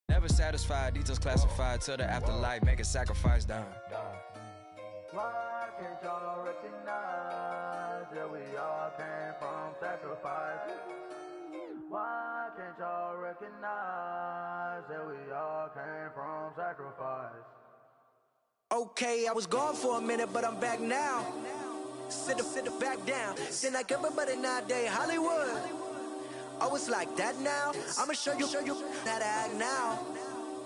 Never satisfied, details classified till the afterlife, make a sacrifice down. Why can't y'all recognize that we all came from sacrifice? Why can't y'all recognize that we all came from sacrifice? Okay, I was gone for a minute, but I'm back now. Sit the back down. Seem like everybody nowadays, Hollywood. Oh, it's like that now? I'ma show you how to act now.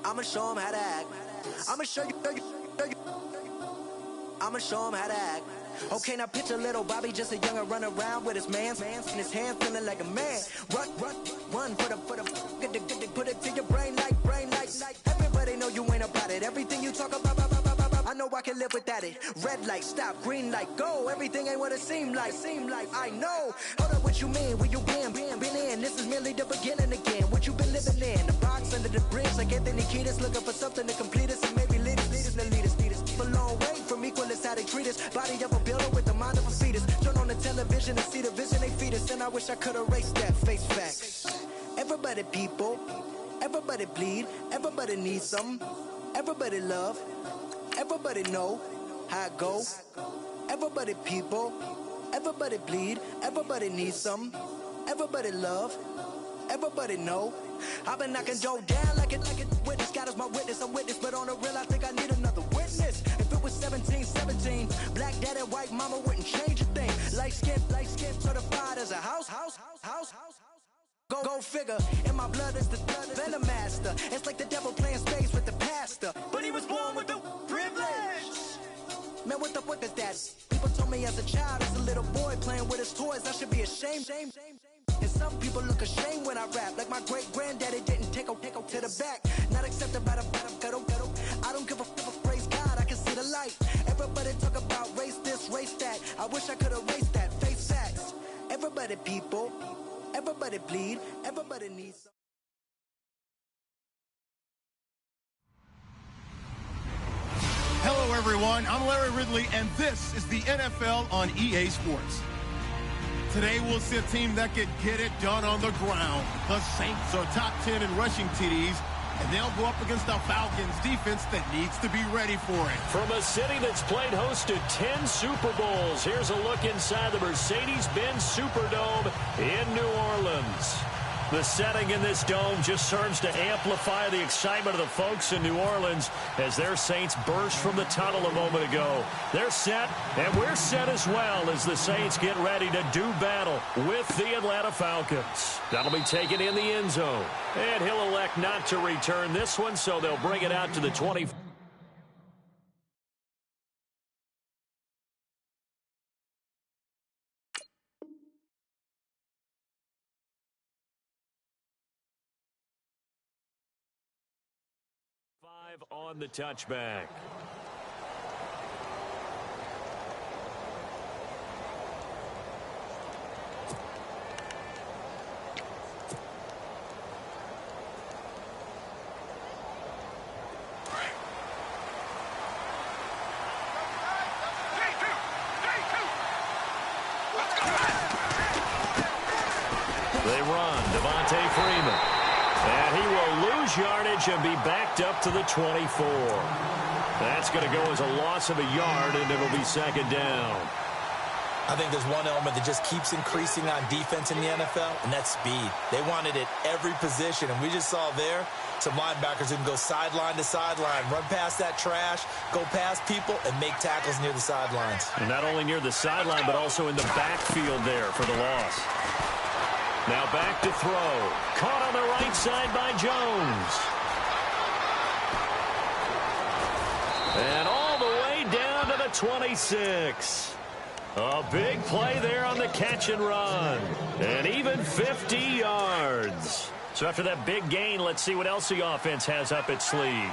I'ma show them how to act. I'ma show you. I'ma show him how to act. Okay, now picture little Bobby, just a younger run around with his man in his hand, feeling like a man. Run for the put it to your brain like. Everybody know you ain't about it. Everything you talk about, I know I can live without it. Red light, stop, green light, go. Everything ain't what it seem like. I know. Hold up, what you mean? Where you been in? This is merely the beginning again. What you been living in? The box under the bridge, like Anthony Kiedis, looking for something to complete us and maybe lead us. A long way from equalist, how they treat us. Body of a builder with the mind of a fetus. Turn on the television and see the vision they feed us. And I wish I could erase that face facts. Everybody people, everybody bleed, everybody needs some. Everybody love, everybody know how it go. Everybody people, everybody bleed, everybody needs some. Everybody love, everybody know. I've been knocking Joe down like it witness. God is my witness, I'm witness, but on the real I think I need another witness. If it was 17, black dad and white mama wouldn't change a thing. Light skin, certified as a house. Go figure, in my blood is the venom master. It's like the devil playing space with the pastor, but he was born with the privilege. Man, what the fuck is that? People told me as a child, as a little boy playing with his toys, I should be ashamed. And some people look ashamed when I rap, like my great granddaddy didn't take a to the back. Not accepted by the ghetto. I don't give a praise God, I can see the light. Everybody talk about race this, race that. I wish I could erase that. Face facts. Everybody people, everybody bleed, everybody needs some. Hello, everyone. I'm Larry Ridley, and this is the NFL on EA Sports. Today, we'll see a team that can get it done on the ground. The Saints are top 10 in rushing TDs, and they'll go up against the Falcons defense that needs to be ready for it. From a city that's played host to 10 Super Bowls, here's a look inside the Mercedes-Benz Superdome in New Orleans. The setting in this dome just serves to amplify the excitement of the folks in New Orleans as their Saints burst from the tunnel a moment ago. They're set, and we're set as well as the Saints get ready to do battle with the Atlanta Falcons. That'll be taken in the end zone. And he'll elect not to return this one, so they'll bring it out to the 20. On the touchback. They run, Devontae Freeman. And he will lose yardage and be backed up to the 24. That's going to go as a loss of a yard, and it'll be second down. I think there's one element that just keeps increasing on defense in the NFL, and that's speed. They want it at every position, and we just saw there some linebackers who can go sideline to sideline, run past that trash, go past people, and make tackles near the sidelines. And not only near the sideline, but also in the backfield there for the loss. Now back to throw. Caught on the right side by Jones. And all the way down to the 26. A big play there on the catch and run. And even 50 yards. So after that big gain, let's see what else the offense has up its sleeve.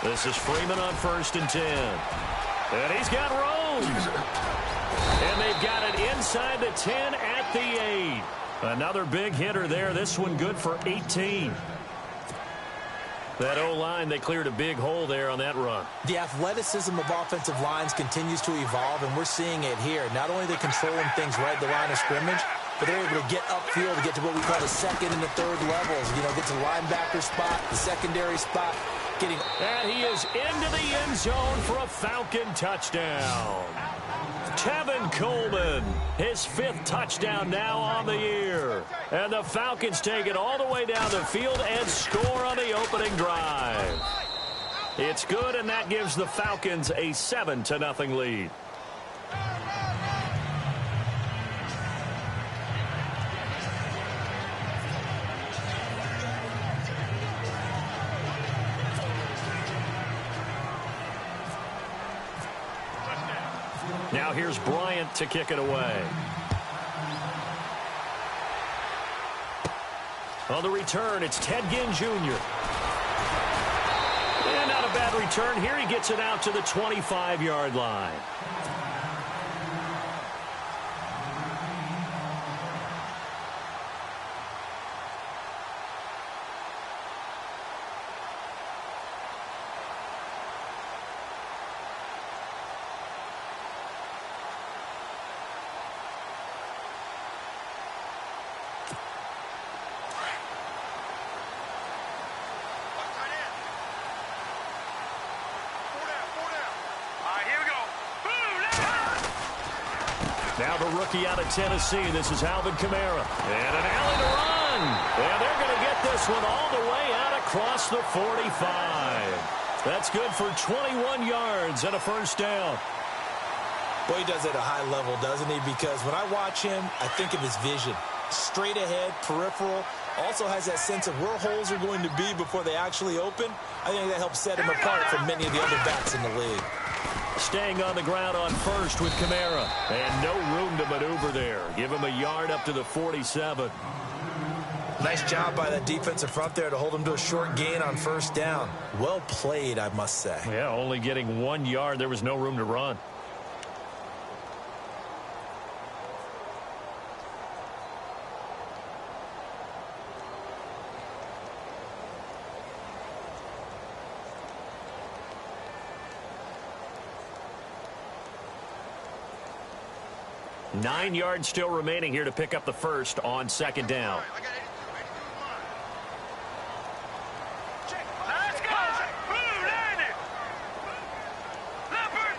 This is Freeman on 1st and 10. And he's got room. And they've got it inside the 10 at the 8. Another big hitter there. This one good for 18. That O-line, they cleared a big hole there on that run. The athleticism of offensive lines continues to evolve, and we're seeing it here. Not only are they controlling things right at the line of scrimmage, but they're able to get upfield to get to what we call the second and the third levels. You know, get to the linebacker spot, the secondary spot. And he is into the end zone for a Falcon touchdown. Tevin Coleman, his 5th touchdown now on the year. And the Falcons take it all the way down the field and score on the opening drive. It's good, and that gives the Falcons a 7-0 lead. Now here's Bryant to kick it away. On the return, it's Ted Ginn Jr. And not a bad return here. He gets it out to the 25-yard line. Now the rookie out of Tennessee. This is Alvin Kamara. And an alley to run. And they're going to get this one all the way out across the 45. That's good for 21 yards and a first down. Boy, he does it at a high level, doesn't he? Because when I watch him, I think of his vision. Straight ahead, peripheral. Also has that sense of where holes are going to be before they actually open. I think that helps set him apart from many of the other backs in the league. Staying on the ground on first with Kamara. And no room to maneuver there. Give him a yard up to the 47. Nice job by that defensive front there to hold him to a short gain on first down. Well played, I must say. Yeah, only getting 1 yard. There was no room to run. Nine yards still remaining here to pick up the first on second down. Let's go! Blue, landed! Leopard!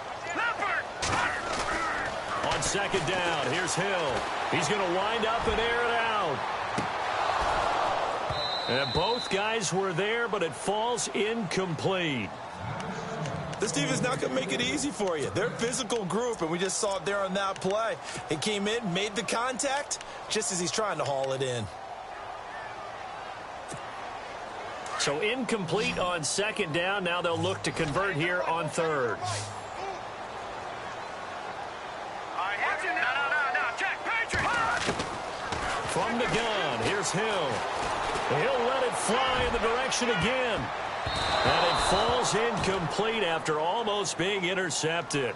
On second down, here's Hill. He's going to wind up and air it out. And both guys were there, but it falls incomplete. This team is not going to make it easy for you. They're a physical group, and we just saw it there on that play. He came in, made the contact, just as he's trying to haul it in. So incomplete on second down. Now they'll look to convert here on third. From the gun, here's Hill. He'll let it fly in the direction again. And it falls incomplete after almost being intercepted.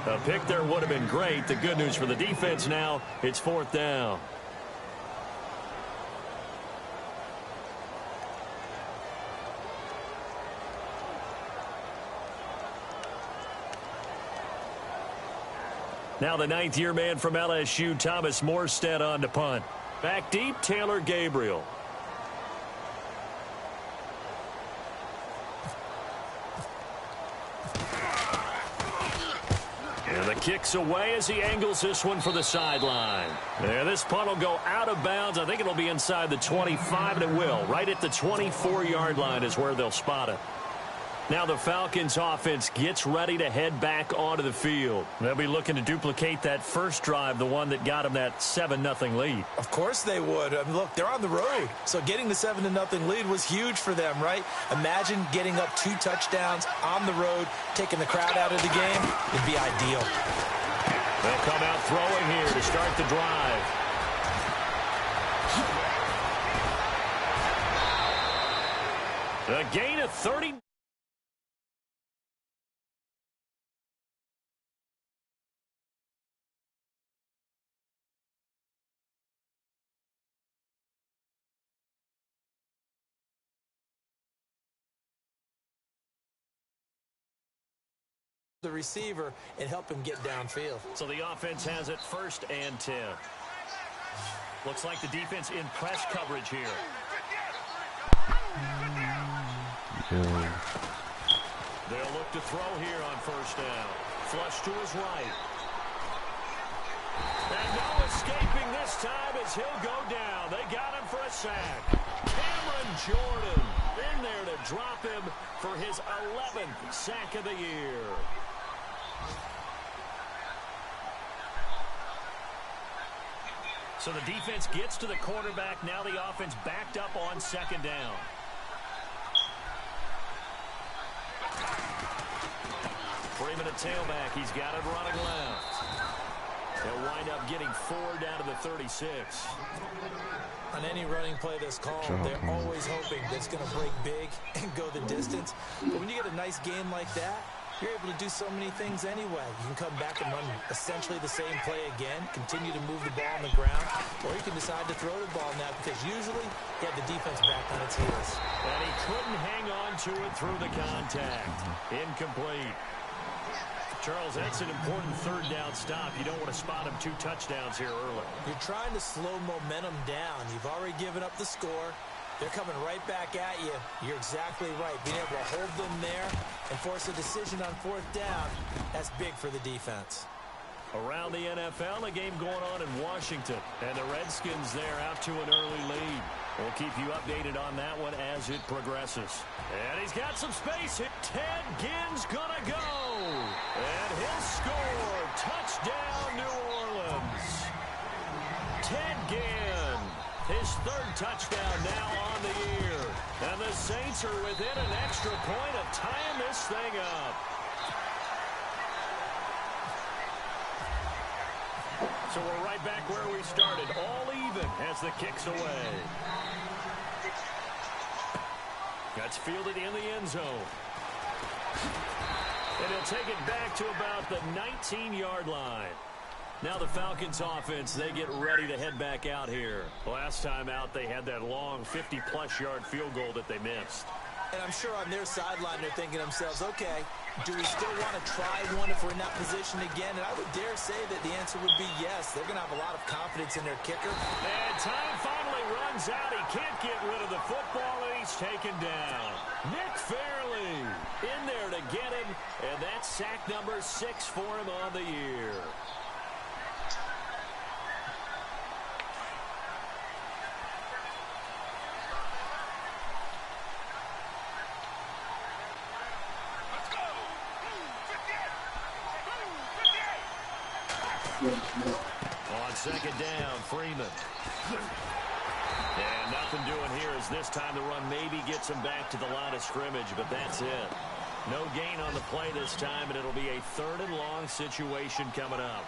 A pick there would have been great. The good news for the defense now, it's fourth down. Now the ninth-year man from LSU, Thomas Morstead, on to punt. Back deep, Taylor Gabriel. And the kick's away as he angles this one for the sideline. And this punt will go out of bounds. I think it'll be inside the 25, and it will. Right at the 24-yard line is where they'll spot it. Now the Falcons offense gets ready to head back onto the field. They'll be looking to duplicate that first drive, the one that got them that 7-0 lead. Of course they would. I mean, look, they're on the road. So getting the 7-0 lead was huge for them, right? Imagine getting up 2 touchdowns on the road, taking the crowd out of the game. It'd be ideal. They'll come out throwing here to start the drive. A gain of 30. the receiver and help him get downfield. So the offense has it 1st and 10. Looks like the defense in press coverage here. They'll look to throw here on 1st down. Flush to his right. And no escaping this time as he'll go down. They got him for a sack. Cameron Jordan in there to drop him for his 11th sack of the year. So the defense gets to the quarterback. Now the offense backed up on 2nd down. Freeman at tailback. He's got it running left. They'll wind up getting 4 down to the 36. On any running play that's called, they're always hoping that it's going to break big and go the distance. But when you get a nice game like that, you're able to do so many things anyway. You can come back and run essentially the same play again, continue to move the ball on the ground, or you can decide to throw the ball now because usually you have the defense back on its heels. And he couldn't hang on to it through the contact. Incomplete. Charles, that's an important 3rd down stop. You don't want to spot him 2 touchdowns here early. You're trying to slow momentum down. You've already given up the score. They're coming right back at you. You're exactly right. Being able to hold them there and force a decision on 4th down, that's big for the defense. Around the NFL, a game going on in Washington. And the Redskins there out to an early lead. We'll keep you updated on that one as it progresses. And he's got some space. Ted Ginn's gonna go. And he'll score. Touchdown, New Orleans. Ted Ginn. His 3rd touchdown now on the year. And the Saints are within an extra point of tying this thing up. So we're right back where we started. All even as the kick's away. That's fielded in the end zone. And he'll take it back to about the 19-yard line. Now the Falcons offense, they get ready to head back out here. Last time out, they had that long 50-plus yard field goal that they missed. And I'm sure on their sideline, they're thinking to themselves, okay, do we still want to try one if we're in that position again? And I would dare say that the answer would be yes. They're going to have a lot of confidence in their kicker. And time finally runs out. He can't get rid of the football, and he's taken down. Nick Fairley in there to get him, and that's sack number 6 for him on the year. On 2nd down, Freeman. And nothing doing here as this time the run maybe gets him back to the line of scrimmage, but that's it. No gain on the play this time, and it'll be a 3rd and long situation coming up.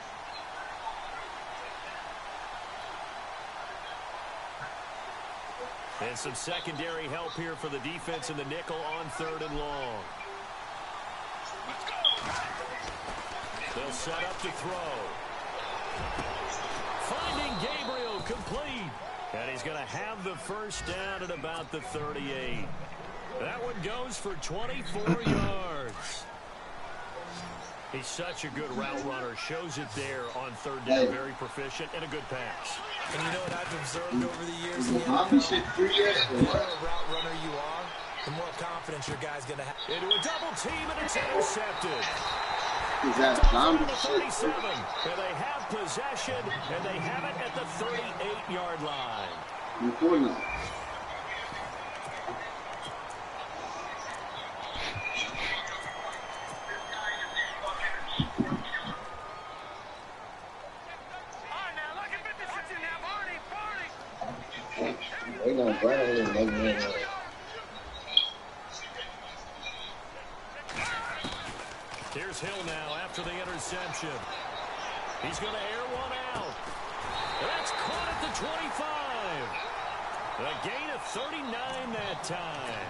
And some secondary help here for the defense in the nickel on 3rd and long. They'll set up to throw. Finding Gabriel complete. And he's going to have the 1st down at about the 38. That one goes for 24 yards. He's such a good route runner. Shows it there on 3rd down. Very proficient and a good pass. And you know what I've observed over the years in the NFL? The more a route runner you are, the more confidence your guy's going to have. Into a double team, and it's intercepted. Is that zombie shit? 37. And they have possession, and they have it at the 38-yard line. They gonna burn him again. Here's Hill now after the interception. He's going to air one out. That's caught at the 25. A gain of 39 that time.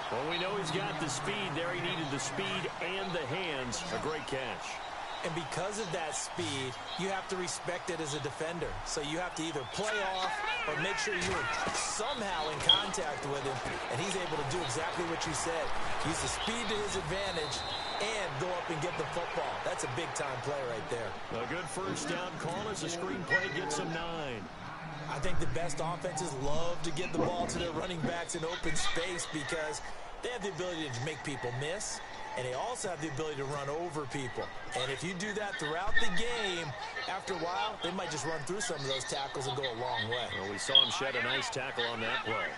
Well, we know he's got the speed there. He needed the speed and the hands. A great catch. And because of that speed, you have to respect it as a defender. So you have to either play off or make sure you're somehow in contact with him. And he's able to do exactly what you said. Use the speed to his advantage and go up and get the football. That's a big-time play right there. A good first down call as the screen play gets them 9. I think the best offenses love to get the ball to their running backs in open space because they have the ability to make people miss, and they also have the ability to run over people. And if you do that throughout the game, after a while, they might just run through some of those tackles and go a long way. Well, we saw him shed a nice tackle on that play.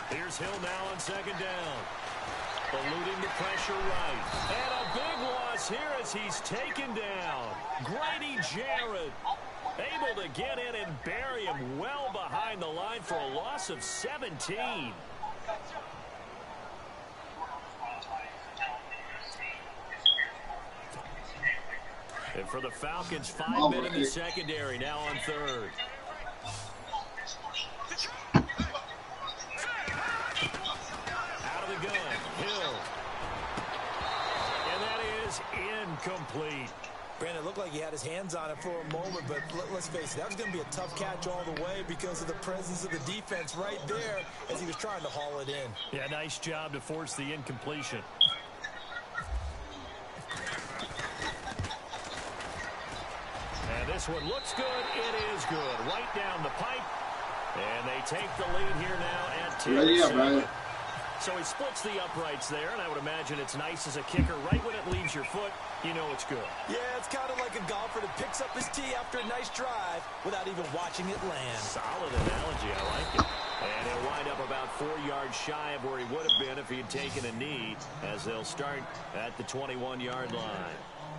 Here's Hill now on second down. Eluding the pressure right. And a big loss here as he's taken down. Grady Jarrett able to get in and bury him well behind the line for a loss of 17. And for the Falcons, 5 men in the secondary now on third. Out of the gun, Hill. And that is incomplete. Brandon, it looked like he had his hands on it for a moment, but let's face it, that was going to be a tough catch all the way because of the presence of the defense right there as he was trying to haul it in. Yeah, nice job to force the incompletion. And this one looks good. It is good. Right down the pipe. And they take the lead here now at 2. So he splits the uprights there, and I would imagine it's nice as a kicker. Right when it leaves your foot, you know it's good. Yeah, it's kind of like a golfer that picks up his tee after a nice drive without even watching it land. Solid analogy. I like it. And he'll wind up about 4 yards shy of where he would have been if he had taken a knee, as they'll start at the 21-yard line.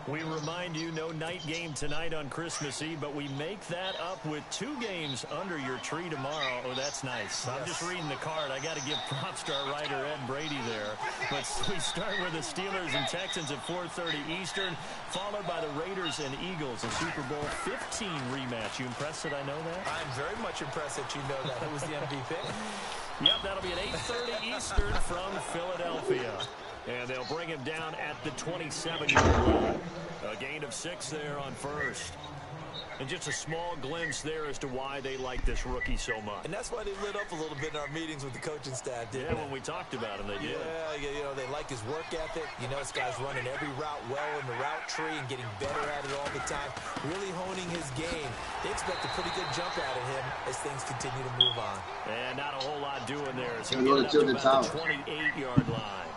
We remind you, no night game tonight on Christmas Eve, but we make that up with 2 games under your tree tomorrow. Oh, that's nice. I'm just reading the card. I got to give props to our writer, Ed Brady, there. But we start with the Steelers and Texans at 4:30 Eastern, followed by the Raiders and Eagles, a Super Bowl 15 rematch. You impressed that I know that? I'm very much impressed that you know that. It was the MVP. Yep, that'll be at 8:30 Eastern from Philadelphia. And they'll bring him down at the 27-yard line. A gain of 6 there on first. And just a small glimpse there as to why they like this rookie so much. And that's why they lit up a little bit in our meetings with the coaching staff, didn't they? When we talked about him, they did. Yeah, you know, they like his work ethic. You know, this guy's running every route well in the route tree and getting better at it all the time, really honing his game. They expect a pretty good jump out of him as things continue to move on. And not a whole lot doing there. So he'll get up to about the 28-yard line.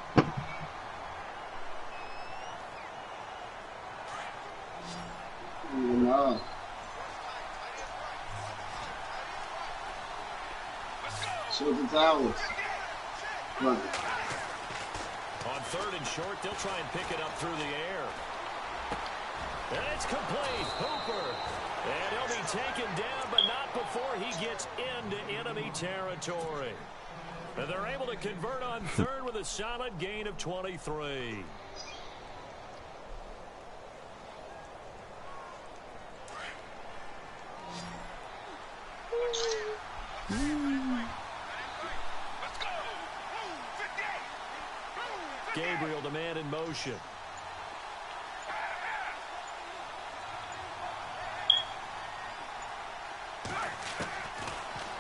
No. Shoot the towels. Look. On 3rd and short, they'll try and pick it up through the air. And it's complete. Hooper. And he'll be taken down, but not before he gets into enemy territory. And they're able to convert on 3rd with a solid gain of 23. Gabriel, the man in motion.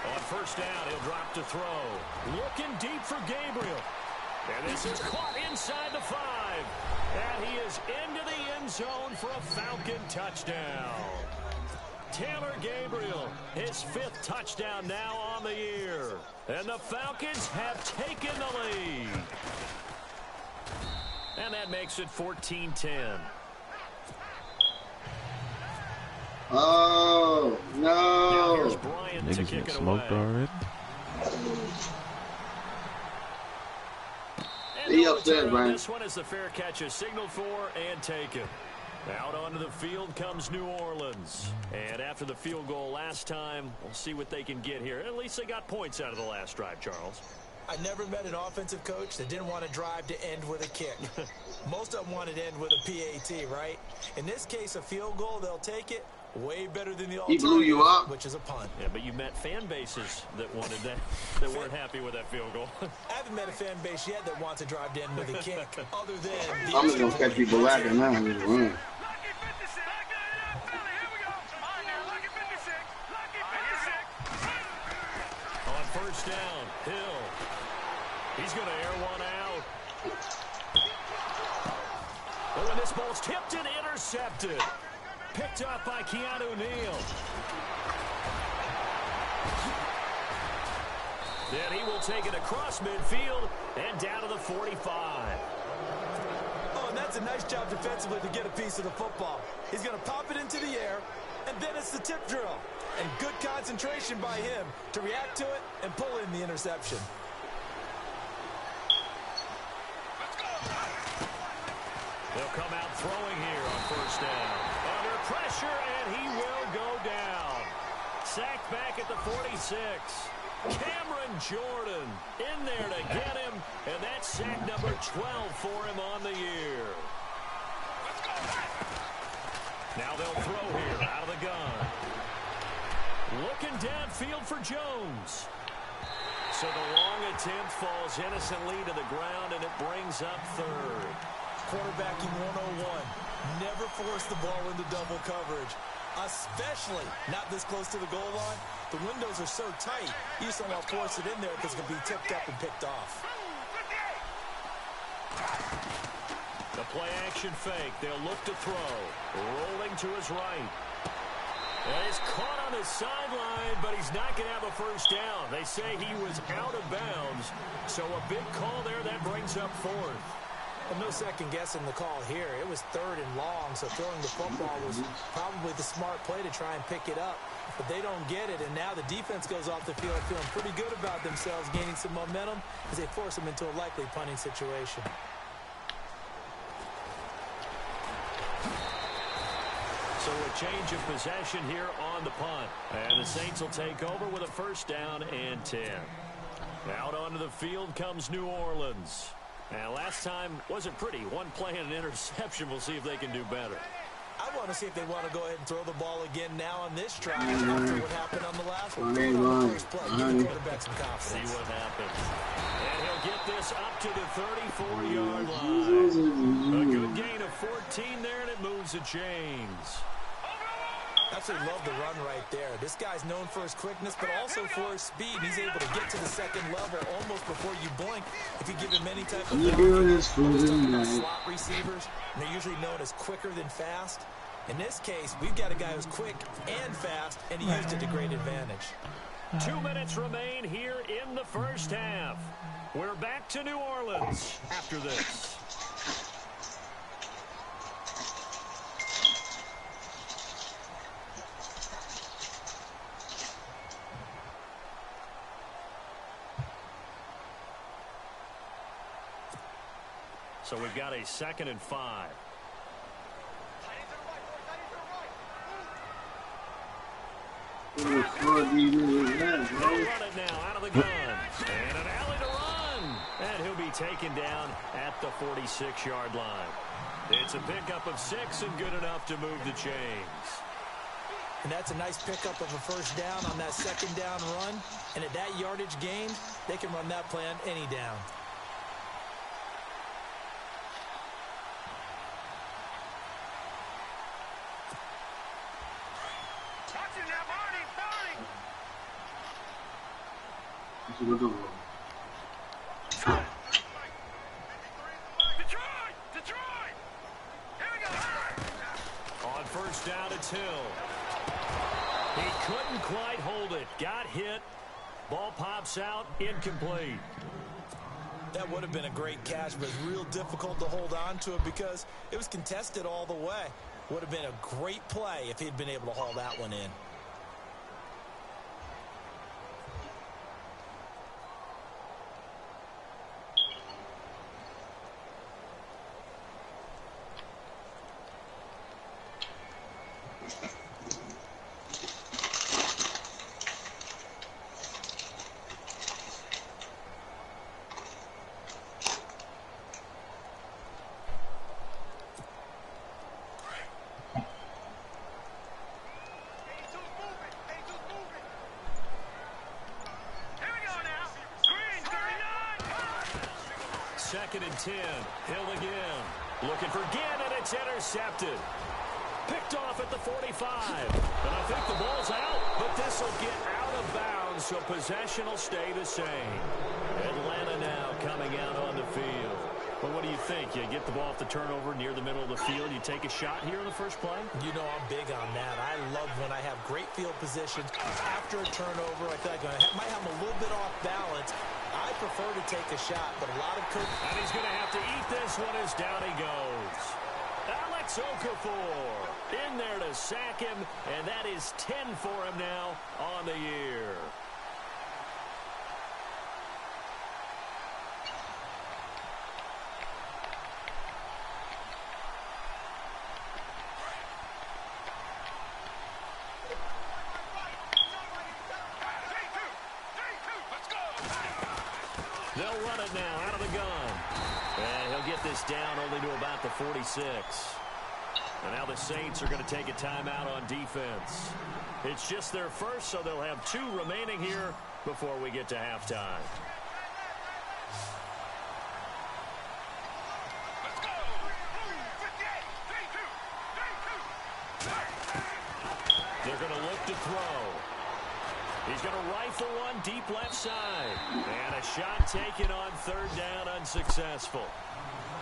On 1st down, he'll drop to throw. Looking deep for Gabriel. And this is caught inside the 5. And he is into the end zone for a Falcon touchdown. Taylor Gabriel, his 5th touchdown now on the year. And the Falcons have taken the lead. And that makes it 14-10. Oh, no. Now here's Bryant to kick it smoked away. Already. He upset, Brian. This one is the fair catch is signaled for and taken. Out onto the field comes New Orleans. And after the field goal last time, we'll see what they can get here. At least they got points out of the last drive, Charles. I never met an offensive coach that didn't want to drive to end with a kick. Most of them wanted to end with a PAT, right? In this case, a field goal, they'll take it. Way better than the alternative, he blew you up, which is a punt. Yeah, but you met fan bases that wanted that, that weren't happy with that field goal. I haven't met a fan base yet that wants to drive to end with a kick, other than... I'm just going to catch people lacking now. Just run. On 1st down, He's going to air one out. Oh, and this ball's tipped and intercepted. Picked up by Keanu Neal. Then he will take it across midfield and down to the 45. Oh, and that's a nice job defensively to get a piece of the football. He's going to pop it into the air, and then it's the tip drill. And good concentration by him to react to it and pull in the interception. They'll come out throwing here on first down. Under pressure, and he will go down. Sacked back at the 46. Cameron Jordan in there to get him, and that's sack number 12 for him on the year. Now they'll throw here out of the gun. Looking downfield for Jones. So the long attempt falls innocently to the ground, and it brings up third. Quarterbacking 101. Never force the ball into double coverage, especially not this close to the goal line. The windows are so tight, you just don't want to force it in there because it can be tipped up and picked off. The play action fake. They'll look to throw. Rolling to his right. And he's caught on his sideline, but he's not going to have a first down. They say he was out of bounds. So a big call there that brings up fourth. And no second guessing the call here. It was third and long, so throwing the football was probably the smart play to try and pick it up. But they don't get it, and now the defense goes off the field feeling pretty good about themselves, gaining some momentum as they force them into a likely punting situation. So a change of possession here on the punt. And the Saints will take over with a first down and 10. Out onto the field comes New Orleans. And last time wasn't pretty. One play and an interception. We'll see if they can do better. I want to see if they want to go ahead and throw the ball again now on this drive after what happened on the last one. Throw it on the first play. Give the quarterback some confidence. See what happens. And he'll get this up to the 34-yard line. A good gain of 14 there, and it moves the chains. Absolutely love the run right there. This guy's known for his quickness, but also for his speed. He's able to get to the second level almost before you blink if you give him any type of slot receivers. And they're usually known as quicker than fast. In this case, we've got a guy who's quick and fast, and he used it to great advantage. 2 minutes remain here in the first half. We're back to New Orleans after this. So we've got a 2nd and 5. They'll run it now out of the gun. And an alley to run. And he'll be taken down at the 46-yard line. It's a pickup of 6 and good enough to move the chains. And that's a nice pickup of a first down on that second down run. And at that yardage gain, they can run that play on any down. Detroit! Here we go! On first down, it's Hill. He couldn't quite hold it. Got hit. Ball pops out. Incomplete. That would have been a great catch, but it's real difficult to hold on to it because it was contested all the way. Would have been a great play if he'd been able to haul that one in. Second and 10. Hill again. Looking for Ginn, and it's intercepted. Picked off at the 45. And I think the ball's out, but this will get out of bounds, so possession will stay the same. Atlanta now coming out on the field. But what do you think? You get the ball off the turnover near the middle of the field, you take a shot here in the first play? You know I'm big on that. I love when I have great field position after a turnover. I feel like I might have a little bit off balance. I prefer to take a shot, but a lot of coaches... And he's going to have to eat this one as down he goes. Alex Okafor in there to sack him, and that is 10 for him now on the year. They'll run it now out of the gun. And he'll get this down only to about the 46. And now the Saints are going to take a timeout on defense. It's just their first, so they'll have 2 remaining here before we get to halftime. They're going to look to throw. He's going to rifle one deep left side. And a shot taken on third down, unsuccessful.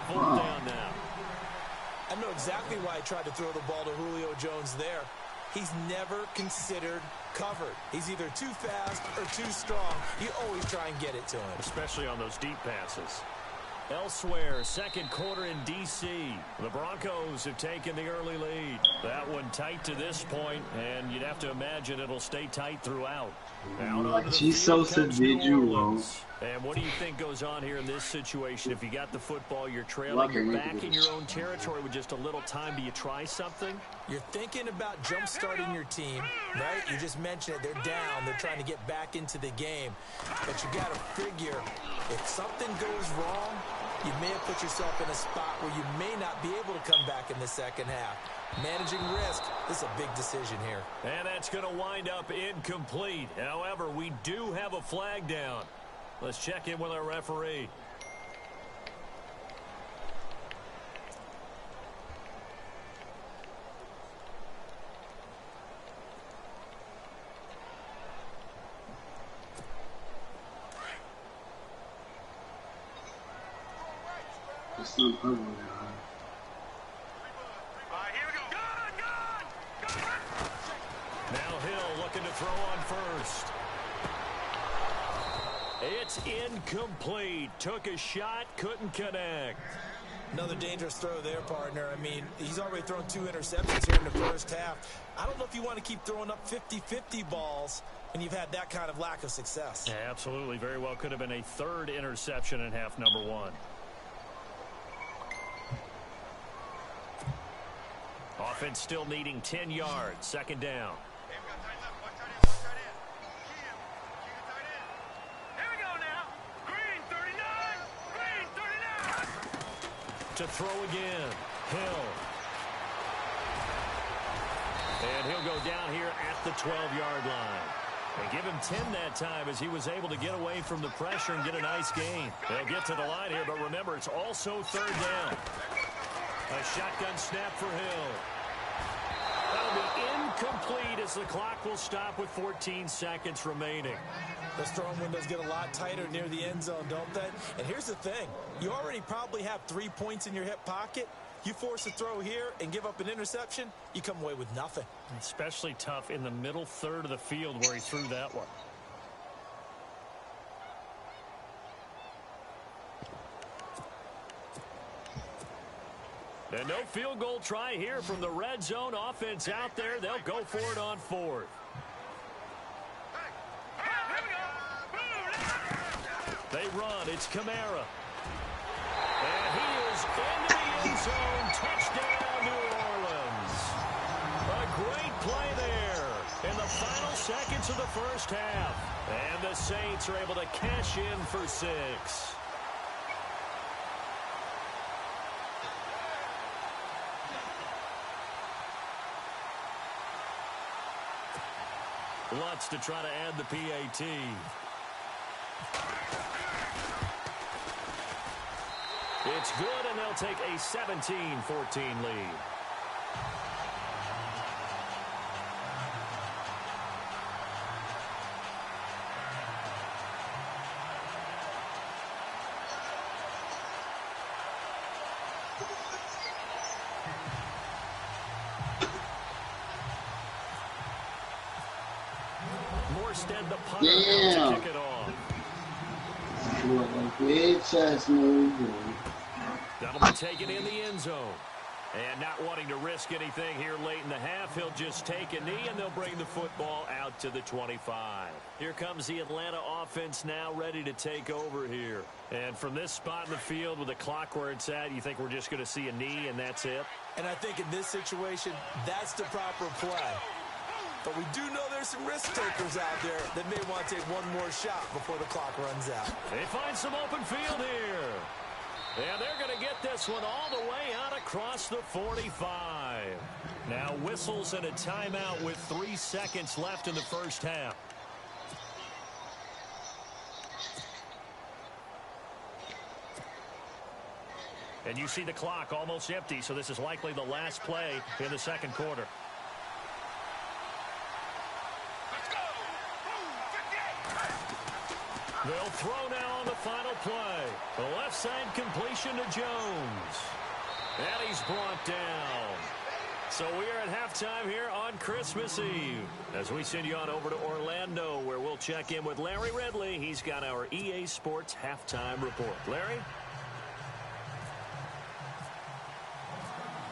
Fourth down now. I know exactly why I tried to throw the ball to Julio Jones there. He's never considered covered. He's either too fast or too strong. You always try and get it to him. Especially on those deep passes. Elsewhere, second quarter in D.C. The Broncos have taken the early lead. That one tight to this point, and you'd have to imagine it'll stay tight throughout. Did you wrong? And what do you think goes on here in this situation? If you got the football, you're trailing, you're back in your own territory with just a little time. Do you try something? You're thinking about jump-starting your team, right? You just mentioned it. They're down. They're trying to get back into the game. But you got to figure, if something goes wrong, you may have put yourself in a spot where you may not be able to come back in the second half. Managing risk, this is a big decision here. And that's going to wind up incomplete. However, we do have a flag down. Let's check in with our referee. It's not good one. Now Hill looking to throw on first. It's incomplete. Took a shot, couldn't connect. Another dangerous throw there, partner. I mean, he's already thrown 2 interceptions here in the first half. I don't know if you want to keep throwing up 50-50 balls when you've had that kind of lack of success. Yeah, absolutely. Very well could have been a 3rd interception in half number 1. Offense still needing 10 yards. Second down. To throw again. Hill. And he'll go down here at the 12-yard line. They give him 10 that time as he was able to get away from the pressure and get a nice gain. They'll get to the line here, but remember, it's also 3rd down. A shotgun snap for Hill. That'll be incomplete as the clock will stop with 14 seconds remaining. Those throwing windows get a lot tighter near the end zone, don't they? And here's the thing. You already probably have 3 points in your hip pocket. You force a throw here and give up an interception, you come away with nothing. Especially tough in the middle third of the field where he threw that one. And no field goal try here from the red zone offense out there. They'll go for it on 4th. They run. It's Kamara. And he is into the end zone. Touchdown, New Orleans. A great play there in the final seconds of the first half. And the Saints are able to cash in for 6. Lutz to try to add the PAT. It's good, and they'll take a 17-14 lead. Arstead, the punter, out to kick it off. Big chest move. That'll be taken in the end zone. And not wanting to risk anything here late in the half, he'll just take a knee, and they'll bring the football out to the 25. Here comes the Atlanta offense now ready to take over here. And from this spot in the field with the clock where it's at, you think we're just going to see a knee and that's it? And I think in this situation, that's the proper play. But we do know there's some risk takers out there that may want to take one more shot before the clock runs out. They find some open field here. And they're going to get this one all the way out across the 45. Now whistles and a timeout with 3 seconds left in the first half. And you see the clock almost empty, so this is likely the last play in the second quarter. They'll throw now on the final play. The left side completion to Jones. And he's brought down. So we are at halftime here on Christmas Eve as we send you on over to Orlando, where we'll check in with Larry Ridley. He's got our EA Sports halftime report. Larry?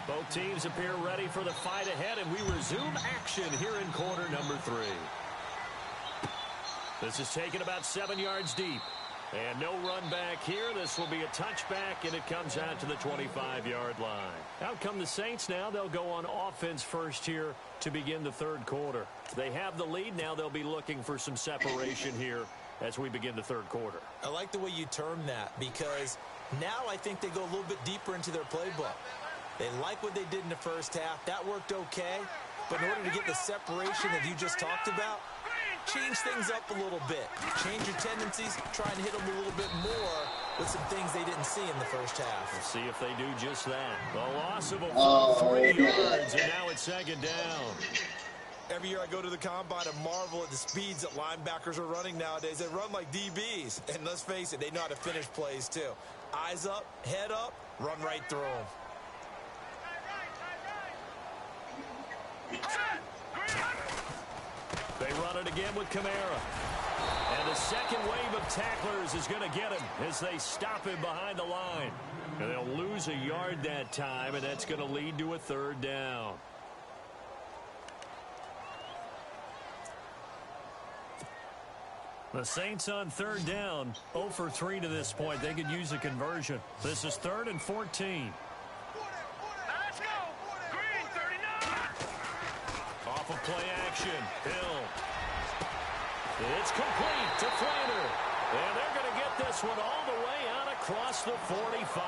Both teams appear ready for the fight ahead, and we resume action here in quarter number 3. This is taken about 7 yards deep. And no run back here. This will be a touchback, and it comes out to the 25-yard line. Out come the Saints now. They'll go on offense first here to begin the third quarter. They have the lead. Now they'll be looking for some separation here as we begin the third quarter. I like the way you term that, because now I think they go a little bit deeper into their playbook. They like what they did in the first half. That worked okay. But in order to get the separation that you just talked about, change things up a little bit. Change your tendencies. Try and hit them a little bit more with some things they didn't see in the first half. We'll see if they do just that. The loss of a full 3 yards, and now it's second down. Every year I go to the combine and marvel at the speeds that linebackers are running nowadays. They run like DBs. And let's face it, they know how to finish plays too. Eyes up, head up, run right through them. They run it again with Kamara. And the second wave of tacklers is going to get him as they stop him behind the line. And they'll lose a yard that time, and that's going to lead to a third down. The Saints on third down, 0 for 3 to this point. They could use a conversion. This is 3rd and 14. Let's go. Green 39. Off of play action, Hill. It's complete to Flanner. And they're going to get this one all the way out across the 45.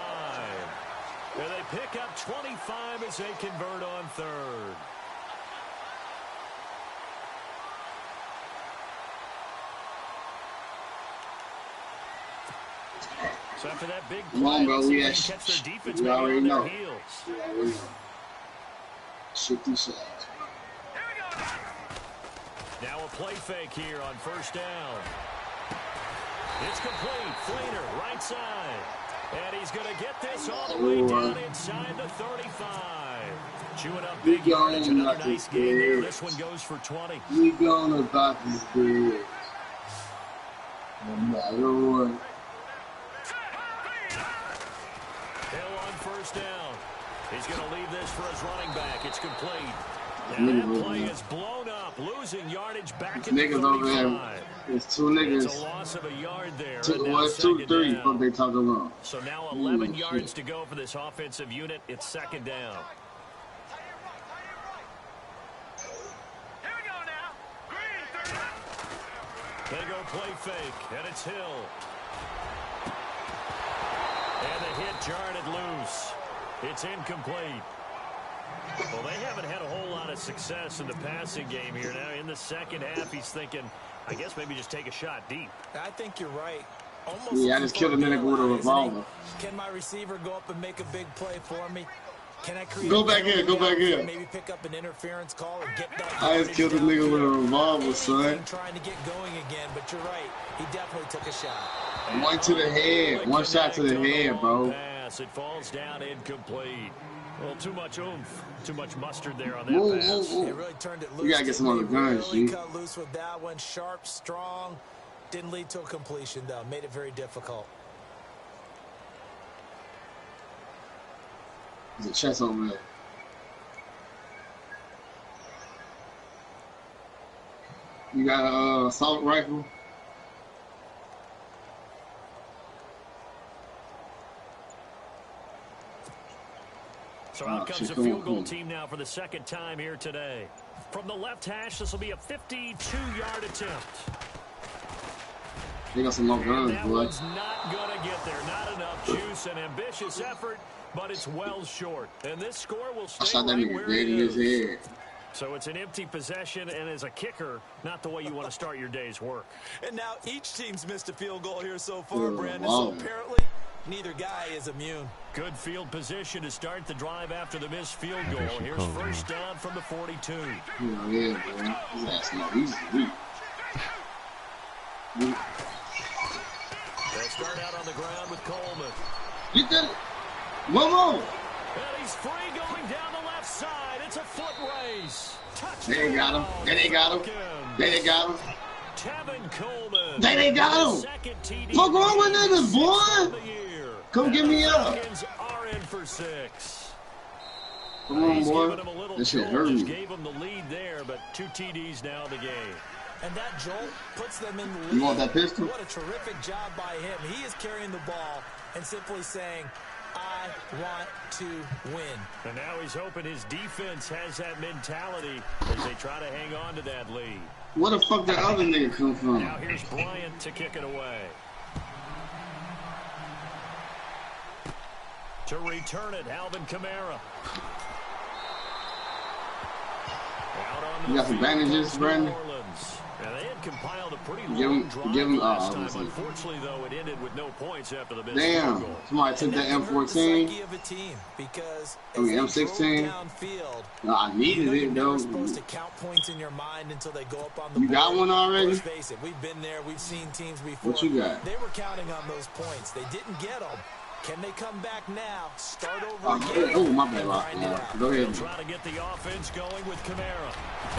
And they pick up 25 as they convert on third. So after that big play, come on, bro. We catch their defense we already on know. their heels. We already know. 60 shots. Now a play fake here on first down. It's complete. Flater, right side. And he's going to get this all the way down inside the 35. Chewing up big yardage. Another nice game there. This one goes for 20. We going about this bridge. No matter what. Hill on first down. He's going to leave this for his running back. It's complete. And that play is blown up, losing yardage back in the 35. Over there. There's 2 niggas. It's a loss of a yard there. 2, 3, but they talk along. So now 11 yards to go for this offensive unit. It's second down. Here we go now. Green 39. They go play fake, and it's Hill. And the hit jarred it loose. It's incomplete. Well, they haven't had a whole lot of success in the passing game here. Now, in the second half, he's thinking, I guess maybe just take a shot deep. I think you're right. Almost yeah, I just killed a nigga with a revolver. Can my receiver go up and make a big play for me? Can I create go back here. Maybe pick up an interference call or get that. I just killed a nigga with a revolver, son. Trying to get going again, but you're right. He definitely took a shot. One to the head. One shot to the head, bro. Pass. It falls down incomplete. Well, too much oomph, too much mustard there on that pass. It really turned it loose. We gotta get some other guns, really G. cut loose with that one. Sharp, strong. Didn't lead to a completion, though. Made it very difficult. There's a chest over there. You got a assault rifle? So out comes a field goal team now for the second time here today. From the left hash, this will be a 52-yard attempt. They got some more guns, that boy. one's not going to get there. Not enough juice. An ambitious effort, but it's well short. And this score will stay I shot that right nigga where dead it in his is. head. So it's an empty possession, and as a kicker, not the way you want to start your day's work. And now each team's missed a field goal here so far, Brandon. Wow. So apparently, neither guy is immune. Good field position to start the drive after the missed field goal. Here's first down from the 42. Yeah, boy. His ass no, he's weak. They'll start out on the ground with Coleman. Get that. Momo! And he's free going down the left side. It's a foot race. Touchdown. They got him. They got him. They got him. Tevin Coleman. They got him. Fuck wrong with niggas, boy? Come get me up. Are in for 6. Come on, He's boy. giving him a little This shit jolt, hurt just me. gave him the lead there, but 2 TDs now in the game. And that jolt puts them in the lead. You want that pistol? What a terrific job by him. He is carrying the ball and simply saying, I want to win. And now he's hoping his defense has that mentality as they try to hang on to that lead. Where the fuck that other nigga come from? Now here's Bryant to kick it away. To return it, Alvin Kamara. Out on the You got some field bandages, goes Brandon? New Orleans. Now, they had compiled a pretty Give long him- drive give him- last oh, time. obviously. Unfortunately, though, it ended with no points after the missed Damn. field goal. Somebody took that hurt the M14. psyche of a team because I mean, as they M16. drove downfield, No, I needed you're it, never though. supposed to count points in your mind until they go up on the You got board. one already? Let's face it, we've been there. We've seen teams before. What you got? They were counting on those points. They didn't get them. Can they come back now? Start over Oh, again. oh, my bad, and Rock. grind it out. Go They'll ahead. try to get the offense going with Kamara.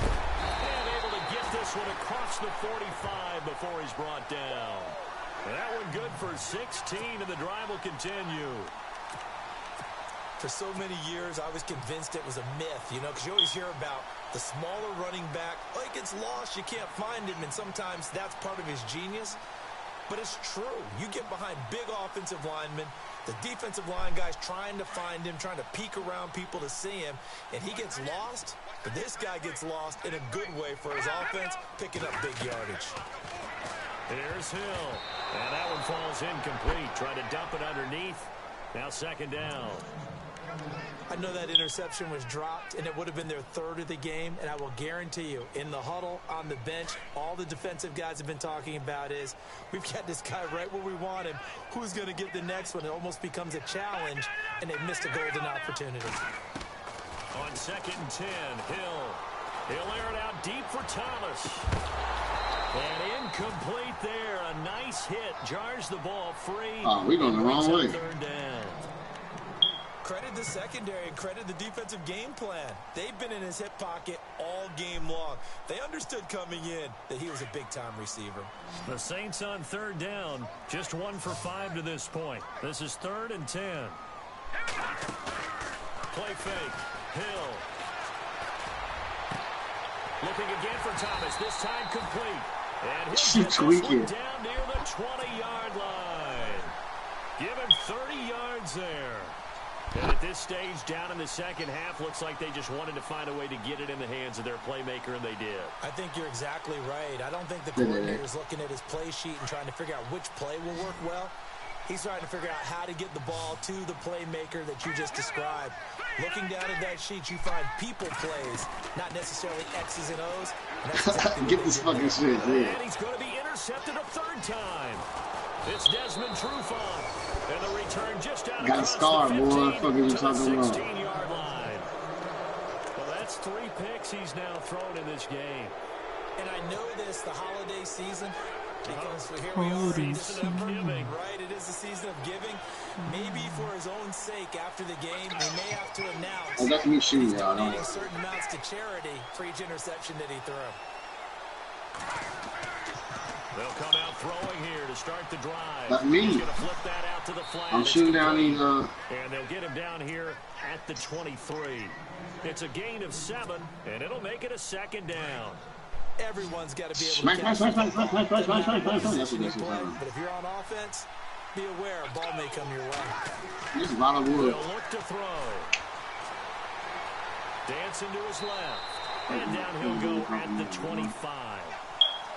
And able to get this one across the 45 before he's brought down. That one good for 16, and the drive will continue. For so many years, I was convinced it was a myth, you know, because you always hear about the smaller running back. Oh, he gets lost, you can't find him, and sometimes that's part of his genius. But it's true. You get behind big offensive linemen, the defensive line guys trying to find him, trying to peek around people to see him, and he gets lost. But this guy gets lost in a good way for his offense, picking up big yardage. Here's Hill. And that one falls incomplete. Trying to dump it underneath. Now second down. I know that interception was dropped, and it would have been their third of the game, and I will guarantee you, in the huddle, on the bench, all the defensive guys have been talking about is, we've got this guy right where we want him. Who's going to get the next one? It almost becomes a challenge, and they've missed a golden opportunity. On 2nd and 10, Hill. He'll air it out deep for Thomas. And incomplete there. A nice hit. Jars the ball free. Oh, we going the wrong way. Third down. Credit the secondary and credit the defensive game plan. They've been in his hip pocket all game long. They understood coming in that he was a big-time receiver. The Saints on third down. Just 1 for 5 to this point. This is 3rd and 10. Play fake. Hill. Looking again for Thomas. This time complete. And he'll get this one down near the 20-yard line. Give him 30 yards there. And at this stage, down in the second half, looks like they just wanted to find a way to get it in the hands of their playmaker, and they did. I think you're exactly right. I don't think the coordinator's looking at his play sheet and trying to figure out which play will work well. He's trying to figure out how to get the ball to the playmaker that you just described. Looking down at that sheet, you find people plays, not necessarily X's and O's. And that's exactly Get this fucking shit, yeah. And he's going to be intercepted a 3rd time. It's Desmond Trufant. And the return just out Got a scar, boy. Fuck is you talking about? 16-yard line. Well, that's 3 picks he's now thrown in this game. And I know this, the holiday season, because here we are in the season of giving, right? It is the season of giving. Maybe for his own sake, after the game, he may have to announce Oh, that's me shooting, y'all. Donating certain amounts to charity for each interception that he threw. They'll come out throwing here to start the drive. That's me. He's going to flip that out to the flat. I'm shooting down these. And they'll get him down here at the 23. It's a gain of 7, and it'll make it a second down. Everyone's got to be able to Smack. catch That's what this is. But if you're on offense, be aware a ball may come your way. There's a lot of wood. They'll look to throw. Dancing to his left. And down he'll go at the 25.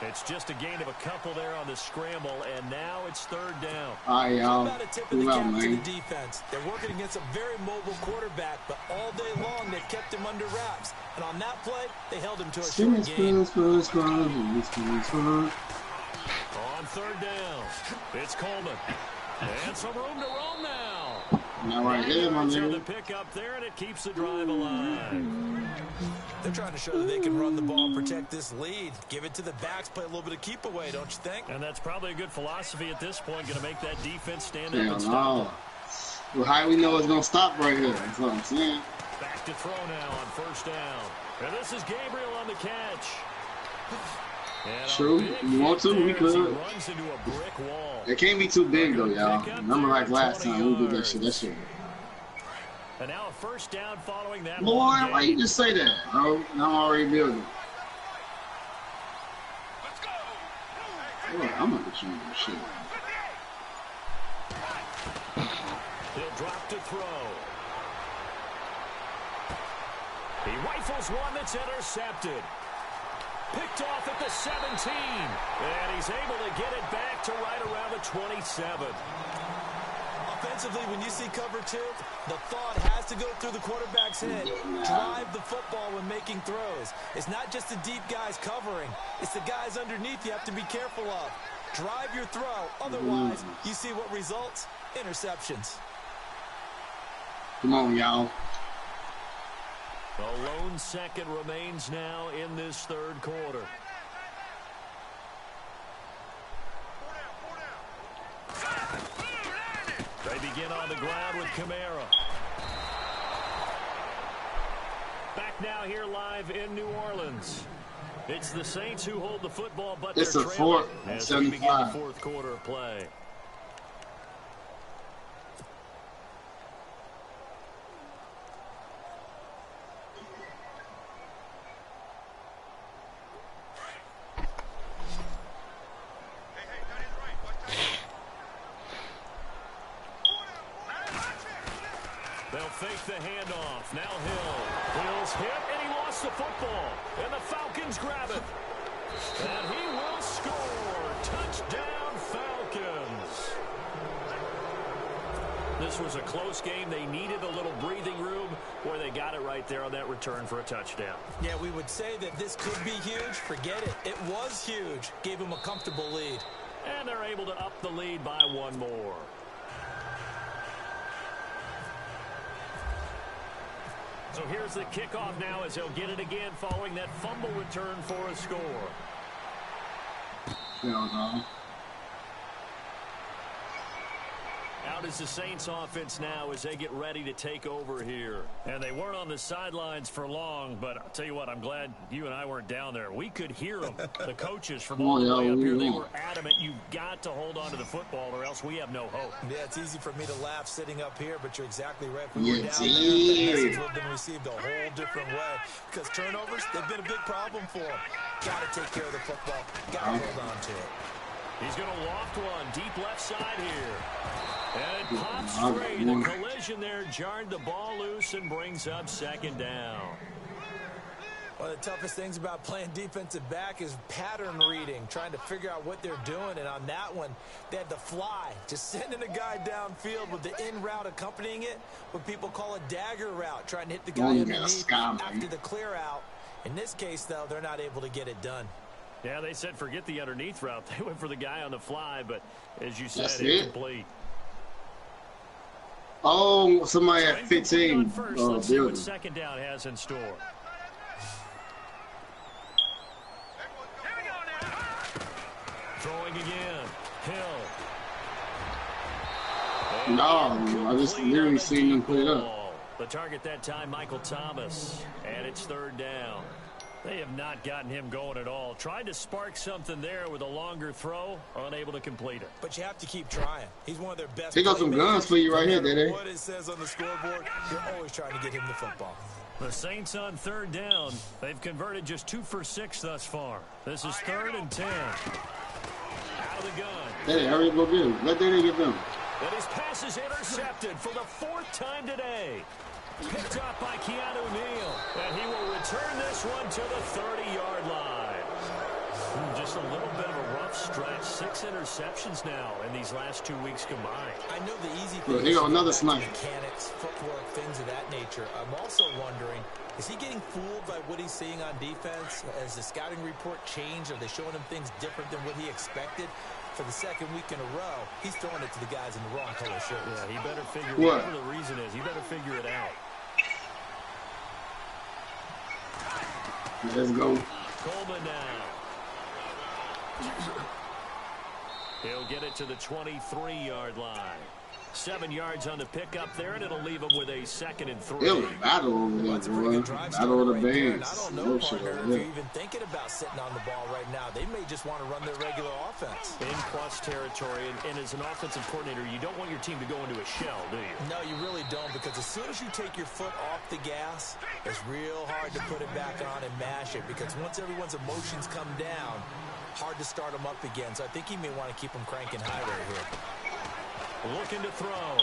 It's just a gain of a couple there on the scramble, and now it's third down. All right, y'all. About a tip of the cap to the defense. They're working against a very mobile quarterback, but all day long they've kept him under wraps. And on that play, they held him to a short game. On third down, it's Coleman. And some room to roam now. Now right here, my nigga. The pick up there, and it keeps the drive alive. They're trying to show that they can run the ball and protect this lead. Give it to the backs, play a little bit of keep away, don't you think? And that's probably a good philosophy at this point, going to make that defense stand up Hell and stop no. them. Well, how do we know it's going to stop right here? That's what I'm saying. Back to throw now on first down. And this is Gabriel on the catch. And True. You want to? We could. runs into a brick wall. It can't be too big, though, y'all. Remember like last time we did that shit. That shit. And now a first down following that. Boy, why you just say that, bro? I'm already building. Boy, I'm gonna get you this shit. He'll drop to throw. He rifles one that's intercepted. Picked off at the 17. And he's able to get it back to right around the 27. Offensively, when you see cover 2, the thought has to go through the quarterback's head. Drive the football when making throws. It's not just the deep guys covering. It's the guys underneath you have to be careful of. Drive your throw. Otherwise, you see what results? Interceptions. Come on, y'all. A lone second remains now in this third quarter. They begin on the ground with Kamara. Back now here live in New Orleans. It's the Saints who hold the football, but It's they're a trailing fourth, as we begin the 75. fourth quarter of play. They'll fake the handoff. Now Hill. Hill's hit, and he lost the football. And the Falcons grab it. And he will score. Touchdown, Falcons. This was a close game. They needed a little breathing room. Boy, they got it right there on that return for a touchdown. Yeah, we would say that this could be huge. Forget it. It was huge. Gave him a comfortable lead. And they're able to up the lead by one more. So here's the kickoff now as he'll get it again following that fumble return for a score. Hell no. Out is the Saints offense now as they get ready to take over here. And they weren't on the sidelines for long, but I'll tell you what, I'm glad you and I weren't down there. We could hear them, the coaches from all the way up here. They were adamant, you've got to hold on to the football or else we have no hope. Yeah, it's easy for me to laugh sitting up here, but you're exactly right. If we were down there, the message would have been received a whole different way. Because turnovers, they've been a big problem for them. Got to take care of the football. Got to hold on to it. He's going to loft one deep left side here. And it pops free. The collision there jarred the ball loose and brings up second down. One of the toughest things about playing defensive back is pattern reading, trying to figure out what they're doing. And on that one, they had the fly, just sending a guy downfield with the in route accompanying it, what people call a dagger route, trying to hit the guy underneath after the clear out. In this case, though, they're not able to get it done. Yeah, they said forget the underneath route. They went for the guy on the fly, but as you said, incomplete. Oh, somebody at 15. Let's see what second down has in store. Throwing again. Hill. No, I just literally seen them put it up. The target that time, Michael Thomas. And it's 3rd down. They have not gotten him going at all. Tried to spark something there with a longer throw, unable to complete it. But you have to keep trying. He's one of their best. They got some guns for you right here, Dede. What it says on the scoreboard, they're always trying to get him the football. The Saints on 3rd down. They've converted just 2 for 6 thus far. This is 3rd and 10. Out of the gun. Dede, hurry up, go get him. Let Dede get them. And his pass is intercepted for the 4th time today. Picked up by Keanu Neal. And he will return this one to the 30-yard line. Just a little bit of a rough stretch. 6 interceptions now in these last 2 weeks combined. I know the easy Look, thing he got is another snipe. mechanics, footwork, things of that nature. I'm also wondering, is he getting fooled by what he's seeing on defense? Has the scouting report changed? Are they showing him things different than what he expected? For the 2nd week in a row, he's throwing it to the guys in the wrong color shirts. Yeah, he better figure what? whatever the reason is. He better figure it out. Let's go. Coleman now. He'll get it to the 23-yard line. 7 yards on the pickup there, and it'll leave him with a 2nd and 3. It was a battle over there, bro. Battle of the bands. I don't know, partner, if you're even thinking about sitting on the ball right now. They may just want to run their regular offense. In plus territory, and as an offensive coordinator, you don't want your team to go into a shell, do you? No, you really don't, because as soon as you take your foot off the gas, it's real hard to put it back on and mash it, because once everyone's emotions come down, hard to start them up again. So I think he may want to keep them cranking high right here. Looking to throw.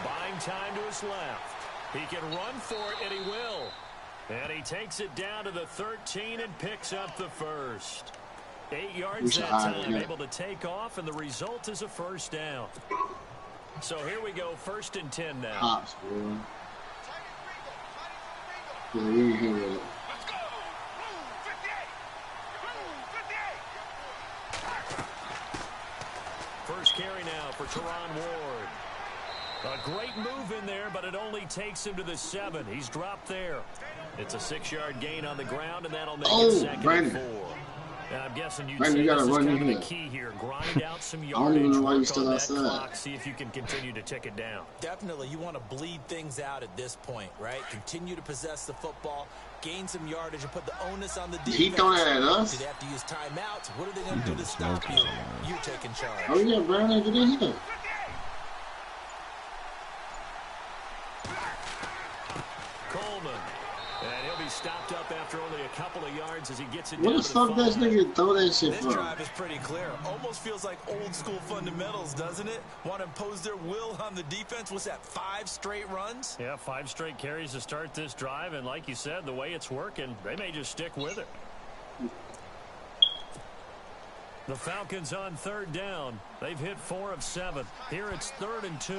Buying time to his left. He can run for it, and he will. And he takes it down to the 13 and picks up the 1st. 8 yards that time, able to take off, and the result is a 1st down. So here we go, 1st and 10 now. Pops, bro. Yeah, we ain't here with it. Let's go. Move, 58. Move, 58. First carry now for Teron Ward. A great move in there, but it only takes him to the 7. He's dropped there. It's a 6-yard gain on the ground, and that'll make it 2nd and 4. And I'm guessing you'd say this is kind of the key here. Grind out some yardage, work on that clock, see if you can continue to tick it down. Definitely, you want to bleed things out at this point, right? Continue to possess the football, gain some yardage, and put the onus on the defense. He throwing that at us? Do they have to use timeouts? What are they going to do to stop you? You're taking charge. Oh, yeah, Brown, get in here. Coleman. And he'll be stopped up after only a couple of yards as he gets it What down the to fuck the that 5. nigga throw that shit This from? drive is pretty clear. Almost feels like old school fundamentals, doesn't it? Want to impose their will on the defense. What's that, 5 straight runs? Yeah, 5 straight carries to start this drive, and like you said, the way it's working, they may just stick with it. The Falcons on 3rd down. They've hit 4 of 7. Here it's 3rd and 2.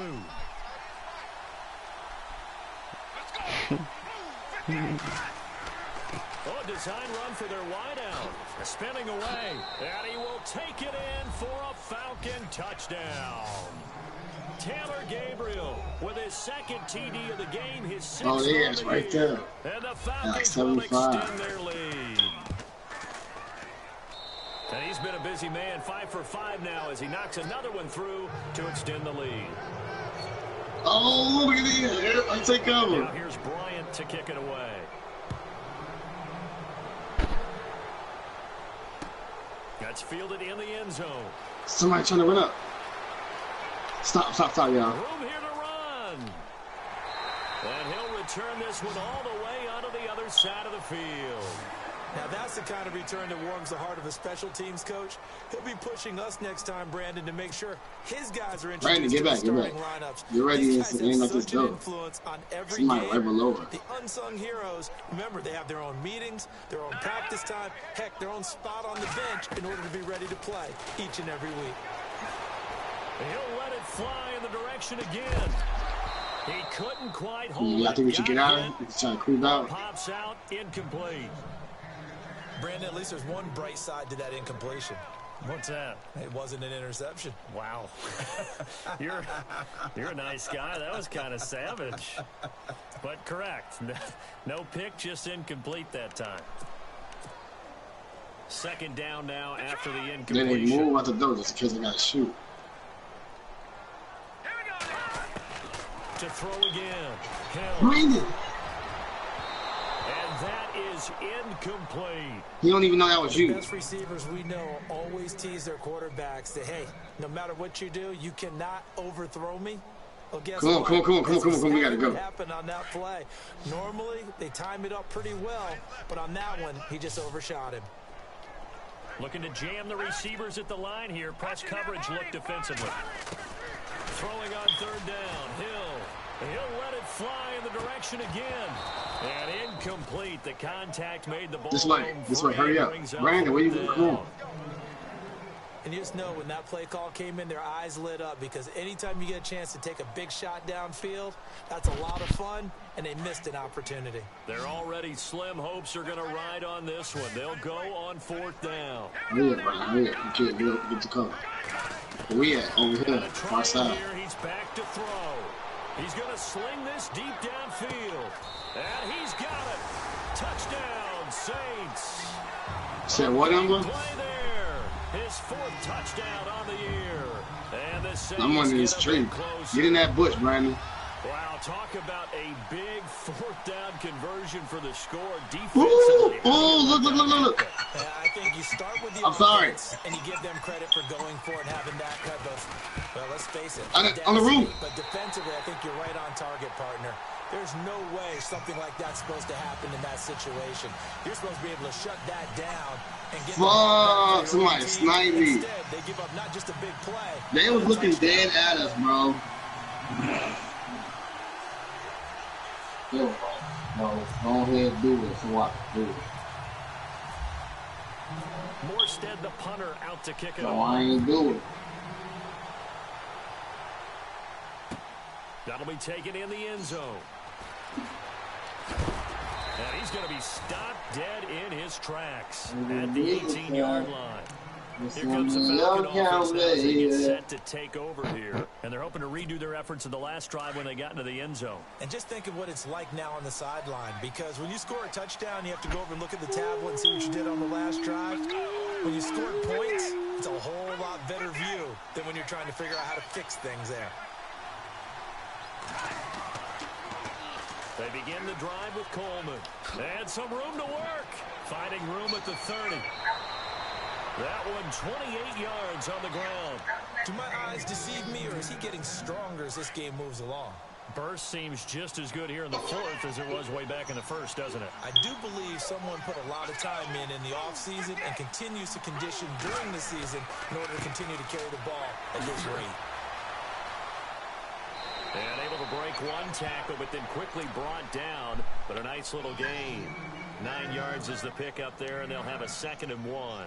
Oh, design run for their wideout. Spinning away, and he will take it in for a Falcon touchdown. Taylor Gabriel with his 2nd TD of the game, his 6th. Oh, yeah, it's right there. And the Falcons Yeah, will 75. extend their lead. And he's been a busy man, 5 for 5 now as he knocks another one through to extend the lead. Oh, look at this. I take cover. Now here's Bryant to kick it away. That's fielded in the end zone. Somebody trying to run up. Stop, y'all. Room here to run. And he'll return this one all the way onto the other side of the field. Now that's the kind of return that warms the heart of a special teams coach. He'll be pushing us next time, Brandon, to make sure his guys are introduced to the starting lineups. You're ready. These It's guys the game have like this such an though. influence on every Somebody game. right below her. The unsung heroes, remember, they have their own meetings, their own practice time, heck, their own spot on the bench in order to be ready to play each and every week. He'll let it fly in the direction again. He couldn't quite hold Yeah, I think we should get out of it. it. He's trying to creep out. Pops out, incomplete. Brandon, at least there's one bright side to that incompletion. What's that? It wasn't an interception. Wow. You're a nice guy. That was kind of savage. But correct. No pick, just incomplete that time. 2nd down now after the Then they incompletion. move out the door just in case they got to shoot. Here we go now. To throw again. Bring it. And that is incomplete. He don't even know that was The you. best receivers we know always tease their quarterbacks that, hey, no matter what you do, you cannot overthrow me. Well, guess Come on, what? come on. That's We gotta exactly go. what happened on that play. Normally, they time it up pretty well, but on that one, he just overshot him. Looking to jam the receivers at the line here. Press coverage look defensively. Throwing on third down. He'll let it fly in the direction again. And incomplete. The contact made the ball. This way. Hurry up. Brandon, where you going? And you just know when that play call came in, their eyes lit up because anytime you get a chance to take a big shot downfield, that's a lot of fun, and they missed an opportunity. Their already slim hopes are going to ride on this one. They'll go on fourth down. Hurry up, Brian. Hurry up. You can't get the cover. Where we at? Over here. Far side. Here, he's back to throw. He's going to sling this deep downfield. And he's got it. Touchdown, Saints. Said what number? Play there. His fourth touchdown on the year. And the Saints I'm under this tree. Get in that bush, Brandon. Wow, talk about a big fourth down conversion for the score. Ooh, Defensively. look. I think you start with the I'm sorry. offense, and you give them credit for going for it and having that type of, well, let's face it. On the roof. But defensively, I think you're right on target, partner. There's no way something like that's supposed to happen in that situation. You're supposed to be able to shut that down and get Fuck, somebody sniped me. Instead, they give up not just a big play. They was looking dead at us, bro. Yo, no, go ahead and do it so I can do it. Morstead, the punter, out to kick it No, off. I ain't do it. That'll be taken in the end zone. And he's going to be stopped dead in his tracks at the 18-yard line. Here comes the Falcon offense now as they get set to take over here. And they're hoping to redo their efforts in the last drive when they got into the end zone. And just think of what it's like now on the sideline, because when you score a touchdown, you have to go over and look at the tablet and see what you did on the last drive. When you scored points, it's a whole lot better view than when you're trying to figure out how to fix things there. They begin the drive with Coleman. And some room to work. Finding room at the 30. That one 28 yards on the ground. Do my eyes deceive me, or is he getting stronger as this game moves along? Burst seems just as good here in the fourth as it was way back in the first, doesn't it? I do believe someone put a lot of time in the offseason and continues to condition during the season in order to continue to carry the ball at this rate. And able to break one tackle, but then quickly brought down. But a nice little gain. 9 yards is the pickup there, and they'll have a 2nd and 1.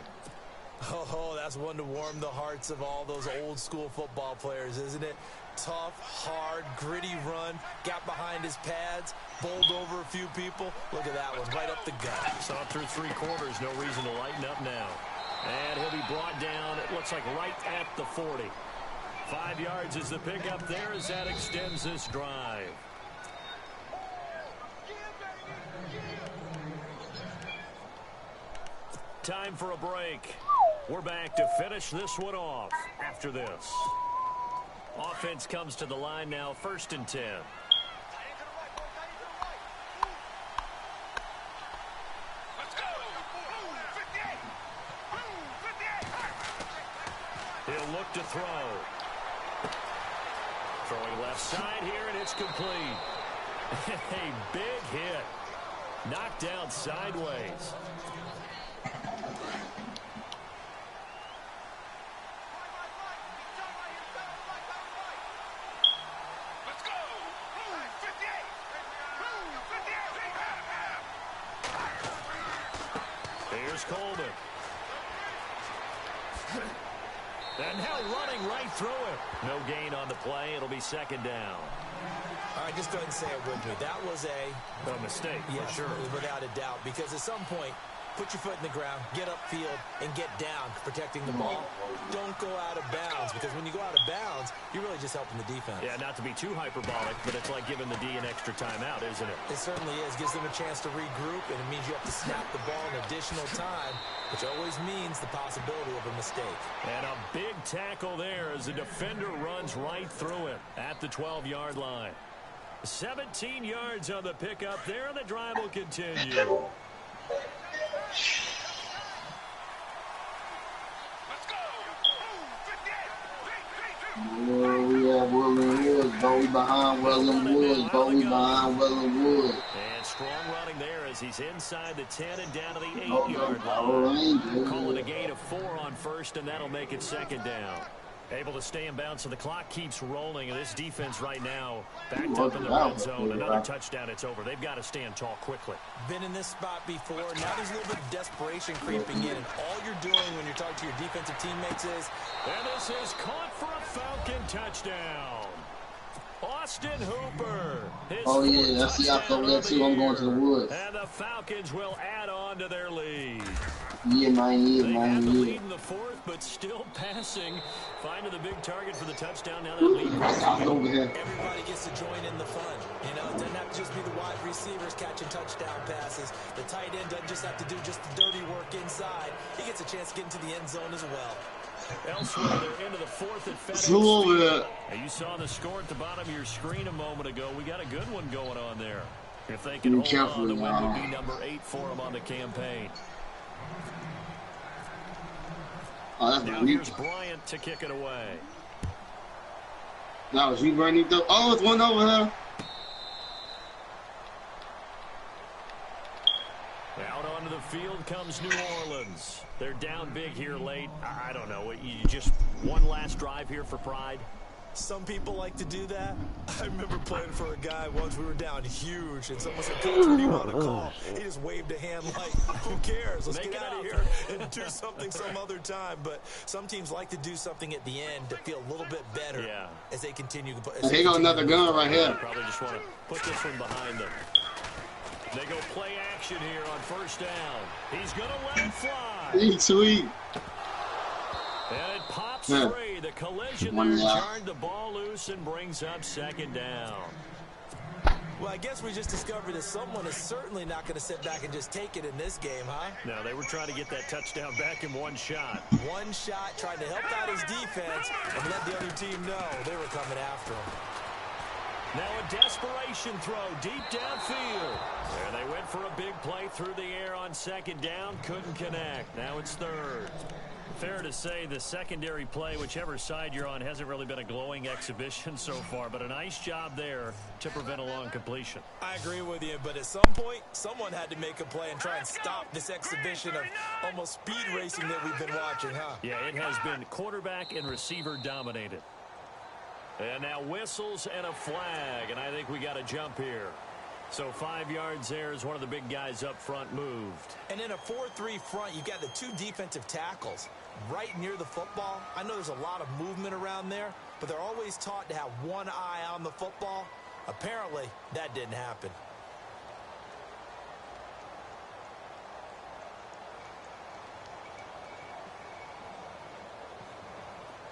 Oh, that's one to warm the hearts of all those old school football players, isn't it? Tough, hard, gritty run, got behind his pads, bowled over a few people. Look at that one, right up the gut. Saw it through 3 quarters, no reason to lighten up now. And he'll be brought down, it looks like right at the 40. 5 yards is the pickup there as that extends this drive. Time for a break. We're back to finish this one off after this. Offense comes to the line now, 1st and 10. He'll look to throw. Throwing left side here, and it's complete. A big hit. Knocked out sideways. Here's Coleman. And now running right through it. No gain on the play. It'll be 2nd down. All right, just go ahead and say it with me. That was A mistake, yes, for sure. without a doubt, because at some point, put your foot in the ground, get upfield, and get down, protecting the ball. Don't go out of bounds, because when you go out of bounds, you're really just helping the defense. Yeah, not to be too hyperbolic, but it's like giving the D an extra timeout, isn't it? It certainly is. Gives them a chance to regroup, and it means you have to snap the ball an additional time, which always means the possibility of a mistake. And a big tackle there as the defender runs right through it at the 12-yard line. 17 yards on the pickup there, and the drive will continue. Oh, we have William Woods, but we behind William Woods, but we behind William Woods. And strong running there as he's inside the 10 and down to the 8-yard line. Calling a gain of 4 on first, and that'll make it second down. Able to stay in bounds, so the clock keeps rolling, and this defense right now backed up in the red zone. Another touchdown, it's over. They've got to stand tall quickly. Been in this spot before. Now there's a little bit of desperation creeping in, and all you're doing when you're talking to your defensive teammates is... And this is caught for a Falcon touchdown. Austin Hooper. Oh, yeah, I see I over there, too. I'm going to the woods. And the Falcons will add on to their lead. Yeah, man, yeah, They man, had the yeah. lead in the fourth, but still passing. Finding the big target for the touchdown. Now that lead grows. Over here. Everybody gets to join in the fun. You know, it doesn't have to just be the wide receivers catching touchdown passes. The tight end doesn't just have to do just the dirty work inside. He gets a chance to get into the end zone as well. Elsewhere, they're into the fourth at FedEx Slow over there. Field. And you saw the score at the bottom of your screen a moment ago. We got a good one going on there. If they can hold on, the win would be number 8 for them on the campaign. Oh, that's Now here's Bryant to kick it away. That was you, Bernie. Oh, it's one over here. Out onto the field comes New Orleans. They're down big here late. I don't know. You just one last drive here for pride. Some people like to do that. I remember playing for a guy once. We were down huge, and someone said, "Coach, what do you want to call?" He just waved a hand like, "Who cares? Let's get out of here and do something some other time." But some teams like to do something at the end to feel a little bit better as they continue. Here go another gun right here. Probably just want to put this one behind them. They go play action here on first down. He's going to let it fly. He's sweet. And it pops free. The collision there jarred the ball loose and brings up second down. Well, I guess we just discovered that someone is certainly not going to sit back and just take it in this game, huh? No, they were trying to get that touchdown back in one shot. One shot, trying to help out his defense and let the other team know they were coming after him. Now a desperation throw deep downfield. There they went for a big play through the air on second down. Couldn't connect. Now it's third. Fair to say the secondary play, whichever side you're on, hasn't really been a glowing exhibition so far, but a nice job there to prevent a long completion. I agree with you, but at some point, someone had to make a play and try and stop this exhibition of almost speed racing that we've been watching, huh? Yeah, it has been quarterback and receiver dominated. And now whistles and a flag, and I think we got a jump here. So 5 yards there as one of the big guys up front moved. And in a 4-3 front, you've got the 2 defensive tackles right near the football. I know there's a lot of movement around there, but they're always taught to have one eye on the football. Apparently, that didn't happen.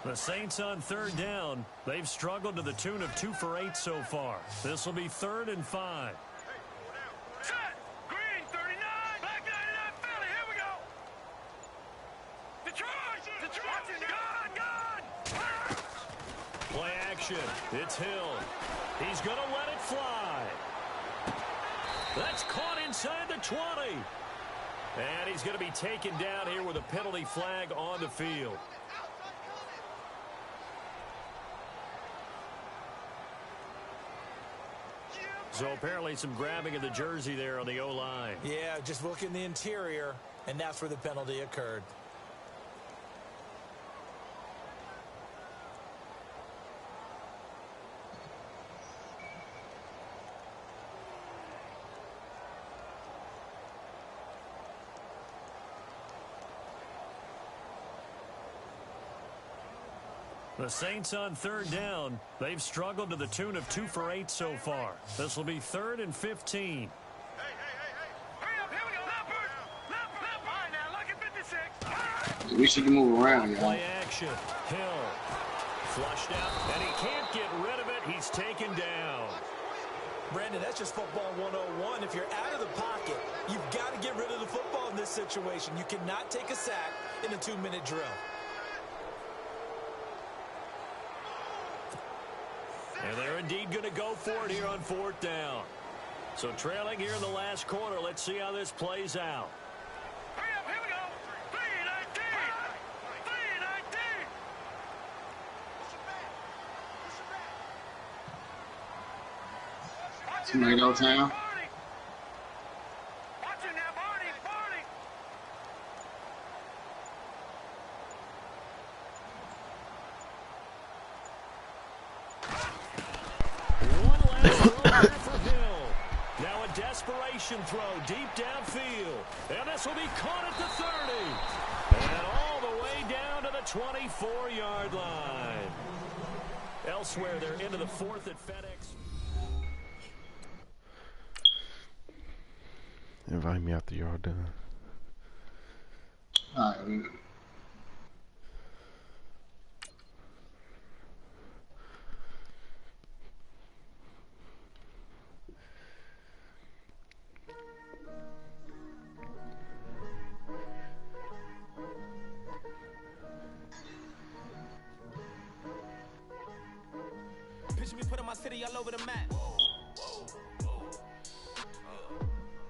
The Saints on third down. They've struggled to the tune of 2 for 8 so far. This will be 3rd and 5. Set. Green 39. Black 99 Philly. Here we go. Detroit. Gun. Play action. It's Hill. He's going to let it fly. That's caught inside the 20. And he's going to be taken down here with a penalty flag on the field. So apparently some grabbing of the jersey there on the O-line. Yeah, just look in the interior, and that's where the penalty occurred. The Saints on third down. They've struggled to the tune of 2 for 8 so far. This will be 3rd and 15. Hey. Hurry up. Here we go. Left. All right, now, look at 56. We should move around, y'all. Play action. Hill. Flushed out, and he can't get rid of it. He's taken down. Brandon, that's just football 101. If you're out of the pocket, you've got to get rid of the football in this situation. You cannot take a sack in a 2-minute drill. And they're in indeed going to go for it here on 4th down. So trailing here in the last quarter. Let's see how this plays out. Hurry up, here we go. 3-19. 3-19. Tomato Town. Watch it now, Barney. Barney. One last throw here for Hill. Now a desperation throw deep downfield. And this will be caught at the 30. And all the way down to the 24-yard line. Elsewhere, they're into the 4th at FedEx. Invite me after y'all done. Alright. Picture me putting my city all over the map.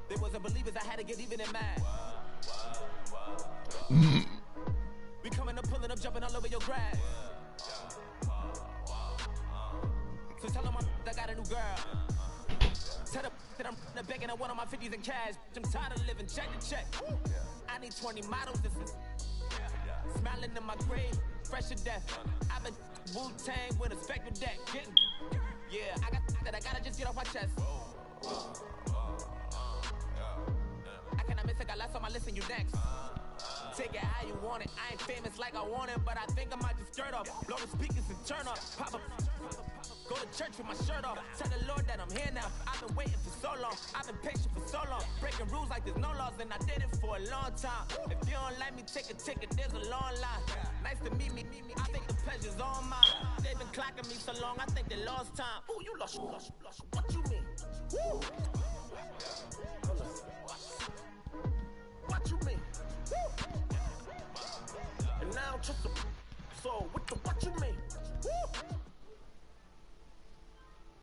There wasn't believers, I had to get even in mad. We coming up, pulling up, jumping all over your grass. So tell them I got a new girl. Tell them that I'm begging I want on my 50s in cash. I'm tired of living check to check. I need 20 models. This is smiling in my grave, fresh to death. I've been Wu-Tang with a spectral deck. Getting, yeah, I gotta just get off my chest. I cannot miss it, got last on my list and you next. Take it how you want it. I ain't famous like I want it, but I think I might just skirt off. Blow the speakers and turn up. Pop up. Go to church with my shirt off. Tell the Lord that I'm here now. I've been waiting for so long. I've been patient for so long. Breaking rules like there's no laws, and I did it for a long time. If you don't like me, take a ticket. There's a long line. Nice to meet me. I think the pleasure's all mine. They've been clocking me so long, I think they lost time. Ooh, you lost. What you mean? Woo. What you mean? Woo. And now just a so what you mean? Woo.